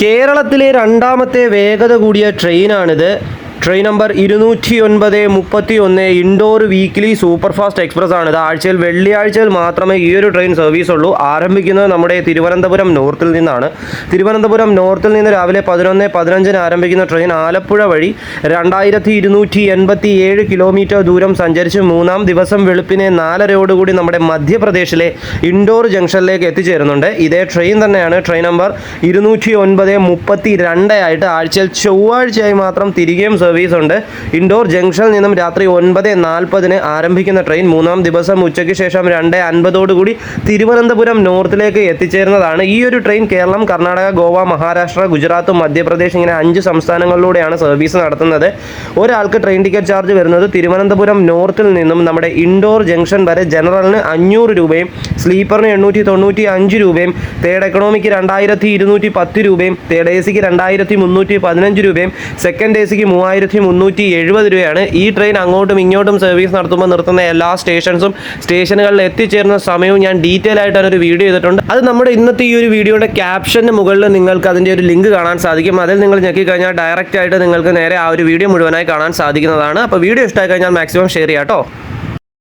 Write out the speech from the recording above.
കേരളത്തിലെ രണ്ടാമത്തെ വേഗത കൂടിയ ട്രെയിനാണിത്. Train number 209/31 Indore weekly super fast express ആണ്. ഇത് ആഴ്ചയിൽ വെള്ളിയാഴ്ചയിൽ മാത്രമേ ഈ ഒരു ട്രെയിൻ സർവീസ് ഉള്ളൂ. ആരംഭിക്കുന്നത് നമ്മുടെ തിരുവനന്തപുരം നോർത്തിൽ നിന്നാണ്. തിരുവനന്തപുരം നോർത്തിൽ നിന്ന് രാവിലെ 11:15 ആരംഭിക്കുന്ന ട്രെയിൻ ആലപ്പുഴ വഴി 2287 കിലോമീറ്റർ ദൂരം സഞ്ചരിച്ച് മൂന്നാം ദിവസം വെളുപ്പിനെ 4:30 നമ്മുടെ മധ്യപ്രദേശിലെ ഇൻഡോർ ജംഗ്ഷനിലേക്ക് എത്തിച്ചേരുന്നുണ്ട്. ഇതേ ട്രെയിൻ തന്നെയാണ് ട്രെയിൻ നമ്പർ 209/32 ആയിട്ട് ആഴ്ചയിൽ ചൊവ്വാഴ്ചയായി മാത്രം തിരികെയും സർവീസ് ഉണ്ട്. ഇൻഡോർ ജംഗ്ഷനിൽ നിന്നും രാത്രി 9:40 ആരംഭിക്കുന്ന ട്രെയിൻ മൂന്നാം ദിവസം ഉച്ചയ്ക്ക് ശേഷം 2:50 തിരുവനന്തപുരം നോർത്തിലേക്ക് എത്തിച്ചേരുന്നതാണ്. ഈ ഒരു ട്രെയിൻ കേരളം, കർണാടക, ഗോവ, മഹാരാഷ്ട്ര, ഗുജറാത്ത്, മധ്യപ്രദേശ് ഇങ്ങനെ 5 സംസ്ഥാനങ്ങളിലൂടെയാണ് സർവീസ് നടത്തുന്നത്. ഒരാൾക്ക് ട്രെയിൻ ടിക്കറ്റ് ചാർജ് വരുന്നത് തിരുവനന്തപുരം നോർത്തിൽ നിന്നും നമ്മുടെ ഇൻഡോർ ജംഗ്ഷൻ വരെ ജനറലിന് 500 രൂപയും സ്ലീപ്പറിന് 895 രൂപയും തേർഡ് എക്കണോമിക്ക് 2210 രൂപയും തേർഡ് എ സിക്ക് 2315 രൂപയും സെക്കൻഡ് എ സിക്ക് 3370 രൂപയാണ്. ഈ ട്രെയിൻ അങ്ങോട്ടും ഇങ്ങോട്ടും സർവീസ് നടത്തുമ്പോൾ നിർത്തുന്ന എല്ലാ സ്റ്റേഷനുകളിൽ എത്തിച്ചേരുന്ന സമയവും ഞാൻ ഡീറ്റെയിൽ ആയിട്ടാണ് ഒരു വീഡിയോ ചെയ്തിട്ടുണ്ട്. അത് നമ്മുടെ ഇന്നത്തെ ഈ ഒരു വീഡിയോയുടെ ക്യാപ്ഷന് മുകളിൽ നിങ്ങൾക്ക് അതിൻ്റെ ഒരു ലിങ്ക് കാണാൻ സാധിക്കും. അതിൽ നിങ്ങൾ ഞെക്കിക്കഴിഞ്ഞാൽ ഡയറക്റ്റ് ആയിട്ട് നിങ്ങൾക്ക് നേരെ ആ ഒരു വീഡിയോ മുഴുവനായി കാണാൻ സാധിക്കുന്നതാണ്. അപ്പോൾ വീഡിയോ ഇഷ്ടമായി കഴിഞ്ഞാൽ മാക്സിമം ഷെയർ ചെയ്യാം കേട്ടോ.